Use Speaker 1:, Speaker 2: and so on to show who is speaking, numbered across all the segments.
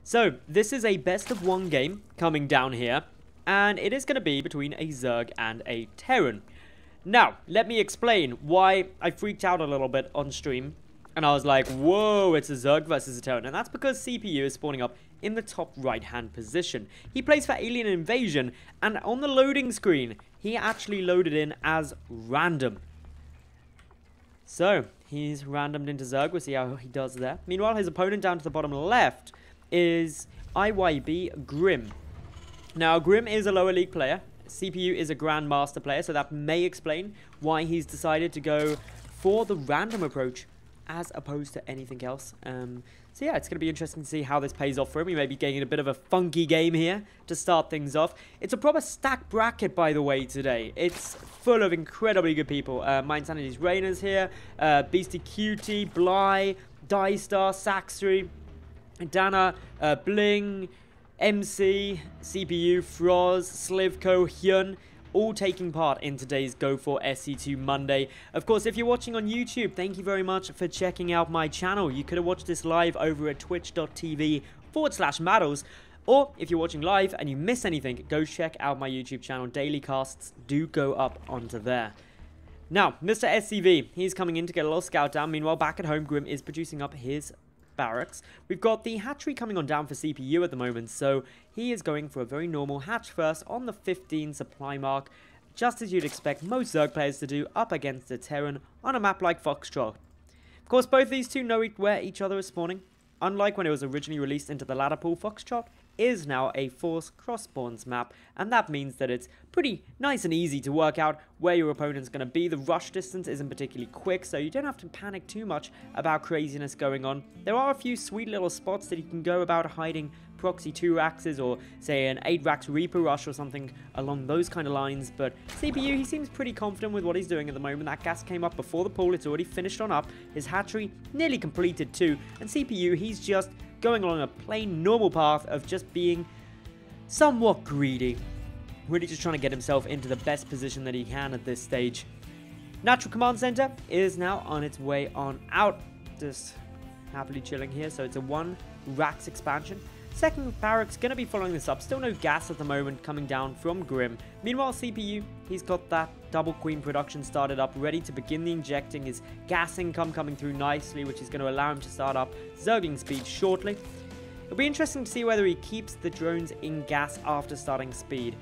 Speaker 1: So, this is a best of one game coming down here, and it is going to be between a Zerg and a Terran. Now, let me explain why I freaked out a little bit on stream, and I was like, whoa, it's a Zerg versus a Terran, and that's because CPU is spawning up in the top right-hand position. He plays for Alien Invasion, and on the loading screen, he actually loaded in as random. So, he's randomed into Zerg. We'll see how he does there. Meanwhile, his opponent down to the bottom left is IYB Grim. Now, Grim is a lower league player. CPU is a Grandmaster player, so that may explain why he's decided to go for the random approach as opposed to anything else. So yeah, it's going to be interesting to see how this pays off for him. He may be getting a bit of a funky game here to start things off. It's a proper stacked bracket, by the way, today. It's full of incredibly good people. Mind Sanity's Rainer's here, Beastie Cutie, Bly, Dystar, Saxry, Dana, Bling, MC, CPU, Froz, Slivko, Hyun, all taking part in today's Go for SC2 Monday. Of course, if you're watching on YouTube, thank you very much for checking out my channel. You could have watched this live over at twitch.tv/Madals, or if you're watching live and you miss anything, go check out my YouTube channel. Daily casts do go up onto there. Now, Mr. SCV, he's coming in to get a little scout down. Meanwhile, back at home, Grim is producing up his barracks. We've got the hatchery coming on down for CPU at the moment, so he is going for a very normal hatch first on the 15 supply mark, just as you'd expect most Zerg players to do up against a Terran on a map like Foxtrot. Of course, both these two know where each other is spawning. Unlike when it was originally released into the ladder pool, Foxtrot is now a force cross-spawns map, and that means that it's pretty nice and easy to work out where your opponent's going to be. The rush distance isn't particularly quick, so you don't have to panic too much about craziness going on. There are a few sweet little spots that you can go about hiding proxy 2 axes or say an 8 racks Reaper rush or something along those kind of lines, but CPU, he seems pretty confident with what he's doing at the moment. That gas came up before the pool, it's already finished on up. His hatchery nearly completed too, and CPU, he's just going along a plain normal path of just being somewhat greedy. Really just trying to get himself into the best position that he can at this stage. Natural Command Center is now on its way on out. Just happily chilling here, so it's a 1 racks expansion. Second barracks going to be following this up. Still no gas at the moment coming down from Grim. Meanwhile, CPU, he's got that double queen production started up, ready to begin the injecting. His gas income coming through nicely, which is going to allow him to start up Zergling speed shortly. It'll be interesting to see whether he keeps the drones in gas after starting speed.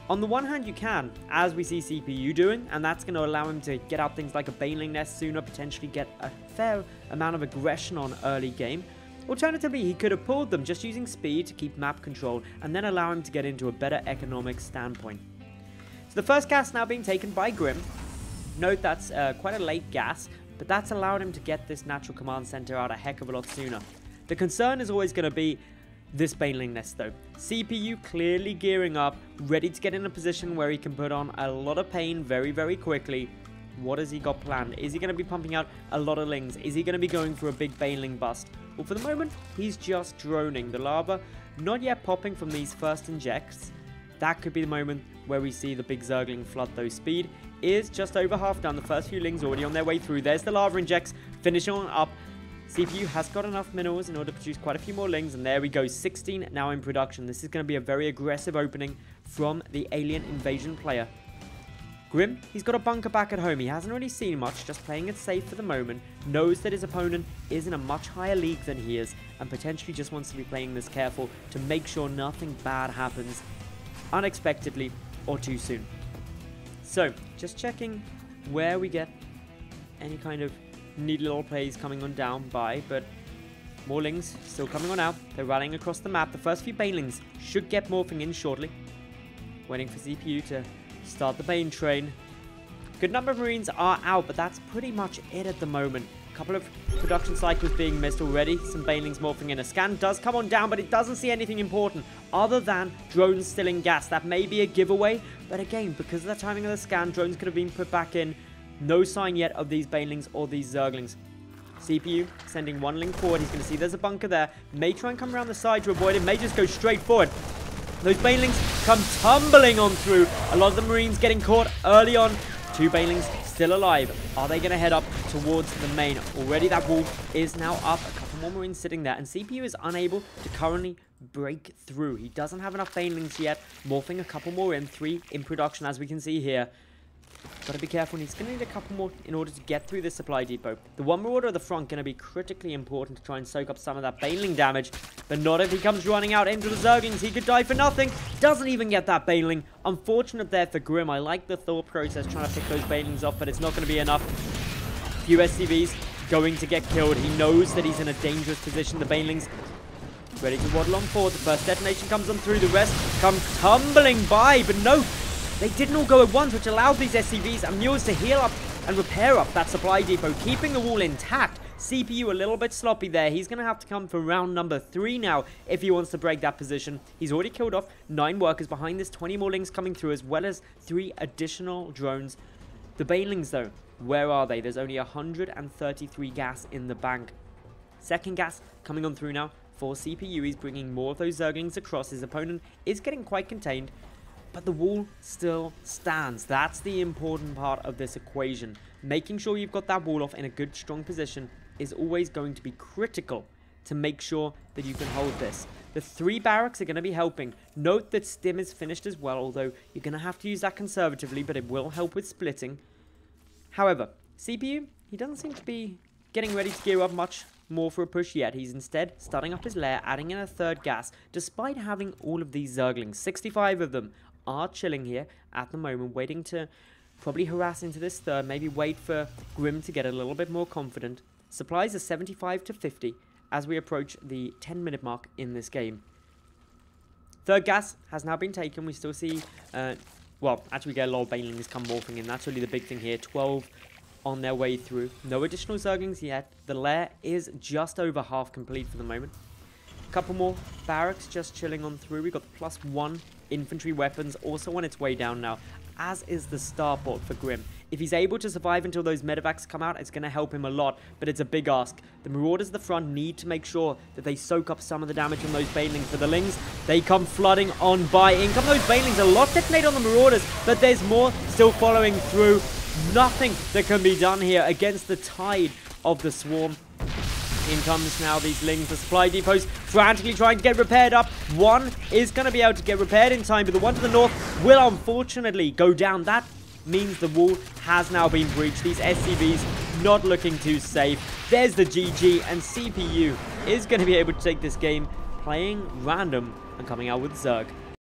Speaker 1: On the one hand, you can, as we see CPU doing, and that's going to allow him to get out things like a Baneling Nest sooner, potentially get a fair amount of aggression on early game. Alternatively, he could have pulled them just using speed to keep map control and then allow him to get into a better economic standpoint. So the first gas now being taken by Grim. Note that's quite a late gas, but that's allowed him to get this natural command center out a heck of a lot sooner. The concern is always going to be this Baneling Nest though. CPU clearly gearing up, ready to get in a position where he can put on a lot of pain very, very quickly. What has he got planned? Is he going to be pumping out a lot of lings? Is he going to be going for a big Baneling bust? Well, for the moment, he's just droning. The lava not yet popping from these first injects. That could be the moment where we see the big Zergling flood, though. Speed is just over half done. The first few lings already on their way through. There's the lava injects, finishing on up. CPU has got enough minerals in order to produce quite a few more lings, and there we go, 16 now in production. This is going to be a very aggressive opening from the Alien Invasion player. Grim, he's got a bunker back at home. He hasn't really seen much, just playing it safe for the moment. Knows that his opponent is in a much higher league than he is, and potentially just wants to be playing this careful to make sure nothing bad happens unexpectedly or too soon. So, just checking where we get any kind of neat little plays coming on down by, but more lings still coming on out. They're rallying across the map. The first few Banelings should get morphing in shortly. Waiting for CPU to start the Bane train. Good number of Marines are out, but that's pretty much it at the moment. A couple of production cycles being missed already. Some Banelings morphing in. A scan does come on down, but it doesn't see anything important other than drones still in gas. That may be a giveaway, but again, because of the timing of the scan, drones could have been put back in. No sign yet of these Banelings or these Zerglings. CPU sending one link forward. He's going to see there's a bunker there. May try and come around the side to avoid it. May just go straight forward. Those Banelings come tumbling on through. A lot of the Marines getting caught early on. 2 Banelings still alive. Are they going to head up towards the main? Already that wall is now up. A couple more Marines sitting there, and CPU is unable to currently break through. He doesn't have enough banelings yet. Morphing a couple more in, 3 in production, as we can see here. Gotta be careful, and he's gonna need a couple more in order to get through this supply depot. The one Marauder at the front gonna be critically important to try and soak up some of that baneling damage, but not if he comes running out into the Zerglings. He could die for nothing. Doesn't even get that baneling. Unfortunate there for Grim. I like the thought process trying to pick those banelings off, but it's not gonna be enough. Few SCVs going to get killed. He knows that he's in a dangerous position. The banelings ready to waddle on forward. The first detonation comes on through. The rest come tumbling by, but no. They didn't all go at once, which allowed these SCVs and mules to heal up and repair up that supply depot, keeping the wall intact. CPU a little bit sloppy there. He's going to have to come for round number 3 now if he wants to break that position. He's already killed off 9 workers. Behind this, 20 more lings coming through, as well as 3 additional drones. The banelings, though, where are they? There's only 133 gas in the bank. Second gas coming on through now for CPU. He's bringing more of those Zerglings across. His opponent is getting quite contained, but the wall still stands. That's the important part of this equation. Making sure you've got that wall off in a good, strong position is always going to be critical to make sure that you can hold this. The 3 barracks are going to be helping. Note that Stim is finished as well, although you're going to have to use that conservatively, but it will help with splitting. However, CPU, he doesn't seem to be getting ready to gear up much more for a push yet. He's instead starting up his lair, adding in a 3rd gas, despite having all of these Zerglings. 65 of them are chilling here at the moment, waiting to probably harass into this 3rd, maybe wait for Grim to get a little bit more confident. Supplies are 75 to 50 as we approach the 10-minute mark in this game. 3rd gas has now been taken. We still see, well, actually we get a lot of banelings come morphing in. That's really the big thing here. 12 on their way through. No additional Zerglings yet. The lair is just over half complete for the moment. A couple more barracks just chilling on through. We've got the +1 infantry weapons also on its way down now, as is the starport for Grim. If he's able to survive until those medevacs come out, it's going to help him a lot, but it's a big ask. The Marauders at the front need to make sure that they soak up some of the damage from those banelings. For the Lings, they come flooding on by. In come those banelings. A lot detonate on the Marauders, but there's more still following through. Nothing that can be done here against the tide of the swarm. In comes now these Lings, the supply depots frantically trying to get repaired up. One is going to be able to get repaired in time, but the one to the north will unfortunately go down. That means the wall has now been breached. These SCVs not looking too safe. There's the GG, and CPU is going to be able to take this game playing random and coming out with Zerg.